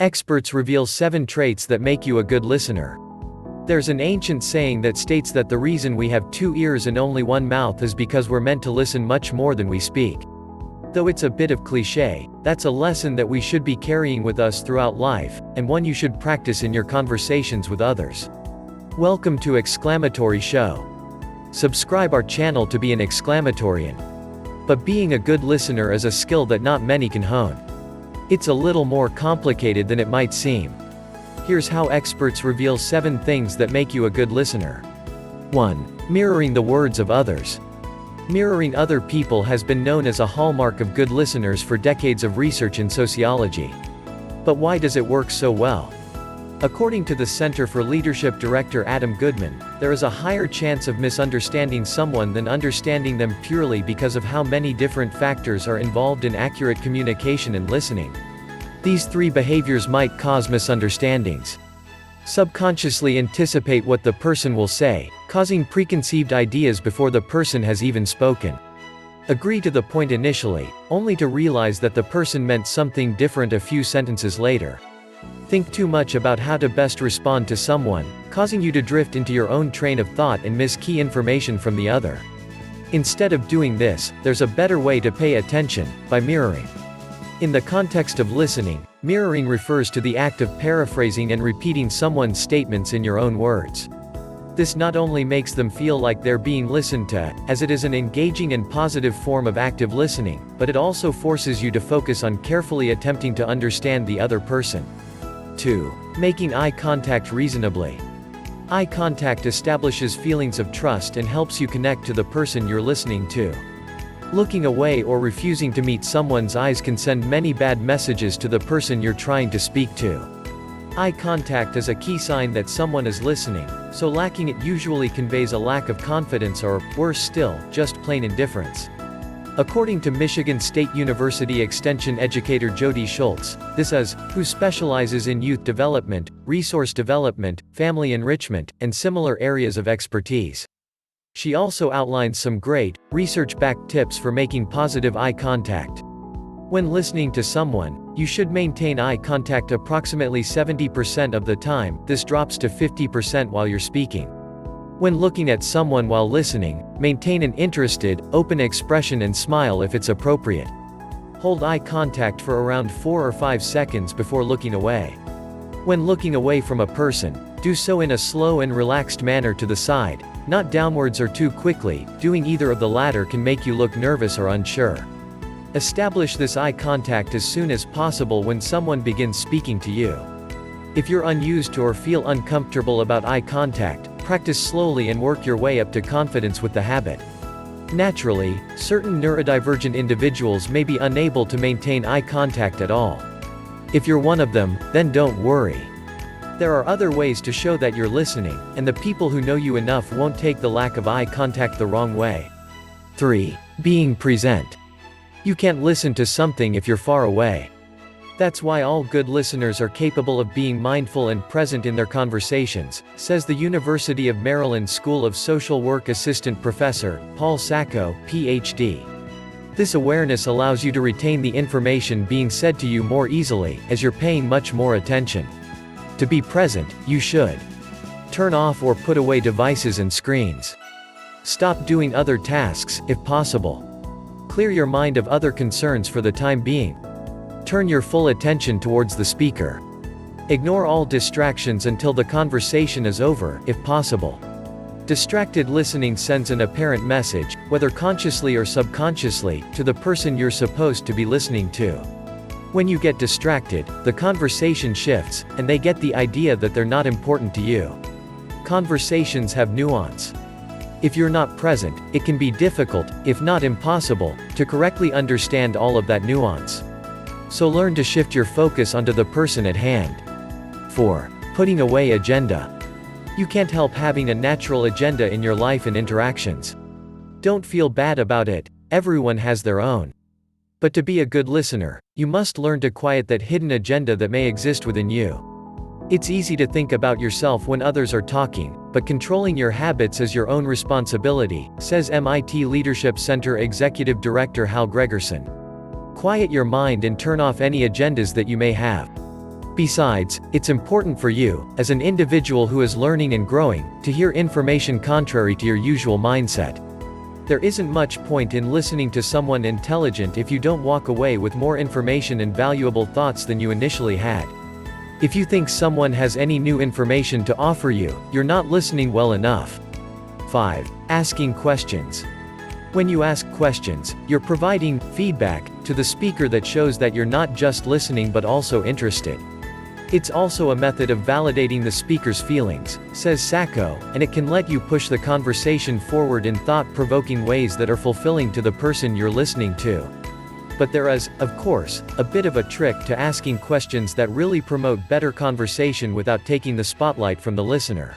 Experts reveal 7 traits that make you a good listener. There's an ancient saying that states that the reason we have 2 ears and only 1 mouth is because we're meant to listen much more than we speak. Though it's a bit of cliché, that's a lesson that we should be carrying with us throughout life, and one you should practice in your conversations with others. Welcome to Exclamatory Show. Subscribe our channel to be an exclamatorian. But being a good listener is a skill that not many can hone. It's a little more complicated than it might seem. Here's how experts reveal 7 things that make you a good listener. 1. Mirroring the words of others. Mirroring other people has been known as a hallmark of good listeners for decades of research in sociology. But why does it work so well? According to the Center for Leadership director Adam Goodman, there is a higher chance of misunderstanding someone than understanding them purely because of how many different factors are involved in accurate communication and listening. These 3 behaviors might cause misunderstandings. Subconsciously anticipate what the person will say, causing preconceived ideas before the person has even spoken. Agree to the point initially, only to realize that the person meant something different a few sentences later. Think too much about how to best respond to someone, causing you to drift into your own train of thought and miss key information from the other. Instead of doing this, there's a better way to pay attention: by mirroring. In the context of listening, mirroring refers to the act of paraphrasing and repeating someone's statements in your own words. This not only makes them feel like they're being listened to, as it is an engaging and positive form of active listening, but it also forces you to focus on carefully attempting to understand the other person. 2. Making eye contact reasonably. Eye contact establishes feelings of trust and helps you connect to the person you're listening to. Looking away or refusing to meet someone's eyes can send many bad messages to the person you're trying to speak to. Eye contact is a key sign that someone is listening, so lacking it usually conveys a lack of confidence or, worse still, just plain indifference. According to Michigan State University Extension educator Jody Schultz, who specializes in youth development, resource development, family enrichment, and similar areas of expertise. She also outlines some great, research-backed tips for making positive eye contact. When listening to someone, you should maintain eye contact approximately 70% of the time. This drops to 50% while you're speaking. When looking at someone while listening, maintain an interested, open expression and smile if it's appropriate. Hold eye contact for around 4 or 5 seconds before looking away. When looking away from a person, do so in a slow and relaxed manner to the side, not downwards or too quickly. Doing either of the latter can make you look nervous or unsure. Establish this eye contact as soon as possible when someone begins speaking to you. If you're unused to or feel uncomfortable about eye contact, practice slowly and work your way up to confidence with the habit. Naturally, certain neurodivergent individuals may be unable to maintain eye contact at all. If you're one of them, then don't worry. There are other ways to show that you're listening, and the people who know you enough won't take the lack of eye contact the wrong way. 3. Being present. You can't listen to something if you're far away. That's why all good listeners are capable of being mindful and present in their conversations, says the University of Maryland School of Social Work assistant professor, Paul Sacco, Ph.D. This awareness allows you to retain the information being said to you more easily, as you're paying much more attention. To be present, you should turn off or put away devices and screens. Stop doing other tasks, if possible. Clear your mind of other concerns for the time being. Turn your full attention towards the speaker. Ignore all distractions until the conversation is over, if possible. Distracted listening sends an apparent message, whether consciously or subconsciously, to the person you're supposed to be listening to. When you get distracted, the conversation shifts, and they get the idea that they're not important to you. Conversations have nuance. If you're not present, it can be difficult, if not impossible, to correctly understand all of that nuance. So learn to shift your focus onto the person at hand. 4. Putting away agenda. You can't help having a natural agenda in your life and interactions. Don't feel bad about it, everyone has their own. But to be a good listener, you must learn to quiet that hidden agenda that may exist within you. It's easy to think about yourself when others are talking, but controlling your habits is your own responsibility, says MIT Leadership Center Executive Director Hal Gregerson. Quiet your mind and turn off any agendas that you may have. Besides, it's important for you, as an individual who is learning and growing, to hear information contrary to your usual mindset. There isn't much point in listening to someone intelligent if you don't walk away with more information and valuable thoughts than you initially had. If you think someone has any new information to offer you, you're not listening well enough. 5. Asking questions. When you ask questions, you're providing feedback to the speaker that shows that you're not just listening but also interested. It's also a method of validating the speaker's feelings, says Sacco, and it can let you push the conversation forward in thought-provoking ways that are fulfilling to the person you're listening to. But there is, of course, a bit of a trick to asking questions that really promote better conversation without taking the spotlight from the listener.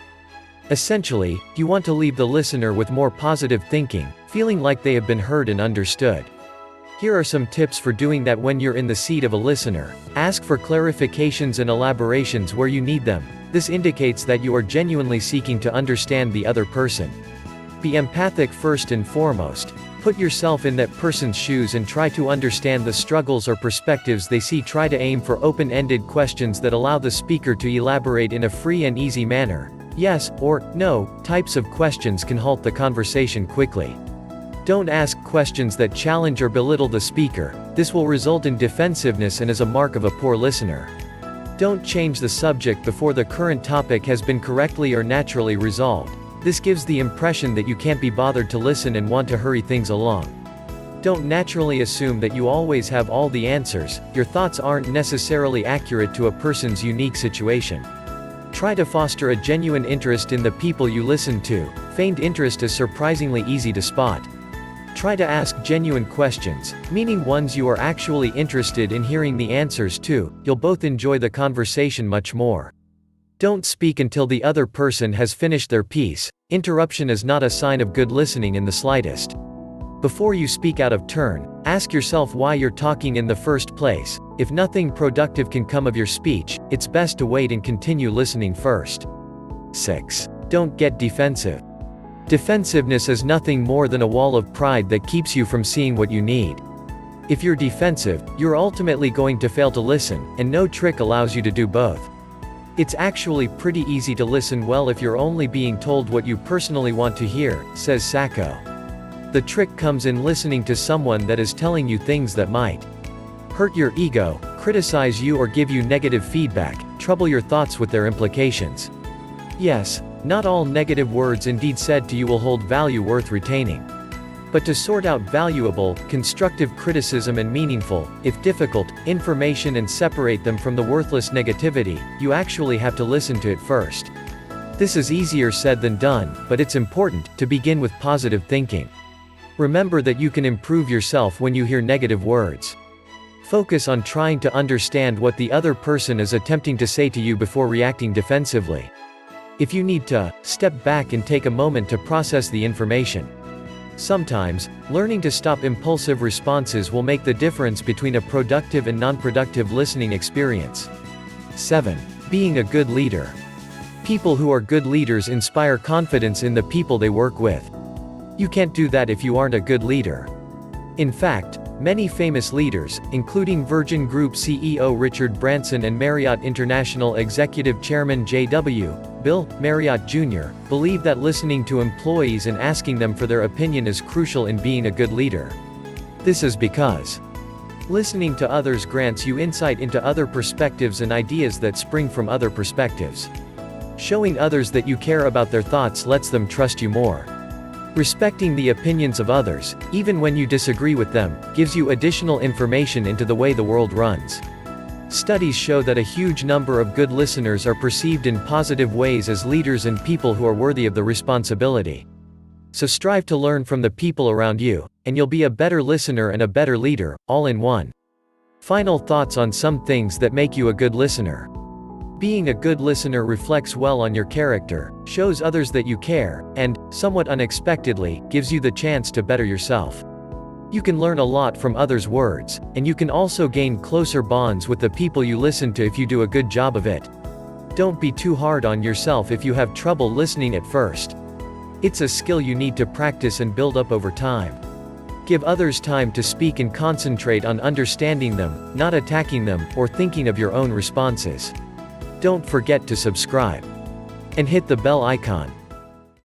Essentially, you want to leave the listener with more positive thinking, feeling like they have been heard and understood. Here are some tips for doing that when you're in the seat of a listener. Ask for clarifications and elaborations where you need them. This indicates that you are genuinely seeking to understand the other person. Be empathic first and foremost. Put yourself in that person's shoes and try to understand the struggles or perspectives they see. Try to aim for open-ended questions that allow the speaker to elaborate in a free and easy manner. Yes, or no, types of questions can halt the conversation quickly. Don't ask questions that challenge or belittle the speaker. This will result in defensiveness and is a mark of a poor listener. Don't change the subject before the current topic has been correctly or naturally resolved. This gives the impression that you can't be bothered to listen and want to hurry things along. Don't naturally assume that you always have all the answers. Your thoughts aren't necessarily accurate to a person's unique situation. Try to foster a genuine interest in the people you listen to. Feigned interest is surprisingly easy to spot. Try to ask genuine questions, meaning ones you are actually interested in hearing the answers to. You'll both enjoy the conversation much more. Don't speak until the other person has finished their piece. Interruption is not a sign of good listening in the slightest. Before you speak out of turn, ask yourself why you're talking in the first place. If nothing productive can come of your speech, it's best to wait and continue listening first. 6. Don't get defensive. Defensiveness is nothing more than a wall of pride that keeps you from seeing what you need. If you're defensive, you're ultimately going to fail to listen, and no trick allows you to do both. It's actually pretty easy to listen well if you're only being told what you personally want to hear, says Sacco. The trick comes in listening to someone that is telling you things that might hurt your ego, criticize you or give you negative feedback, trouble your thoughts with their implications. Yes, not all negative words indeed said to you will hold value worth retaining. But to sort out valuable, constructive criticism and meaningful, if difficult, information and separate them from the worthless negativity, you actually have to listen to it first. This is easier said than done, but it's important to begin with positive thinking. Remember that you can improve yourself when you hear negative words. Focus on trying to understand what the other person is attempting to say to you before reacting defensively. If you need to, step back and take a moment to process the information. Sometimes, learning to stop impulsive responses will make the difference between a productive and non-productive listening experience. 7. Being a good leader. People who are good leaders inspire confidence in the people they work with. You can't do that if you aren't a good leader. In fact, many famous leaders, including Virgin Group CEO Richard Branson and Marriott International Executive Chairman J.W. Bill Marriott Jr., believe that listening to employees and asking them for their opinion is crucial in being a good leader. This is because listening to others grants you insight into other perspectives and ideas that spring from other perspectives. Showing others that you care about their thoughts lets them trust you more. Respecting the opinions of others, even when you disagree with them, gives you additional information into the way the world runs. Studies show that a huge number of good listeners are perceived in positive ways as leaders and people who are worthy of the responsibility. So strive to learn from the people around you, and you'll be a better listener and a better leader, all in one. Final thoughts on some things that make you a good listener. Being a good listener reflects well on your character, shows others that you care, and, somewhat unexpectedly, gives you the chance to better yourself. You can learn a lot from others' words, and you can also gain closer bonds with the people you listen to if you do a good job of it. Don't be too hard on yourself if you have trouble listening at first. It's a skill you need to practice and build up over time. Give others time to speak and concentrate on understanding them, not attacking them, or thinking of your own responses. Don't forget to subscribe and hit the bell icon.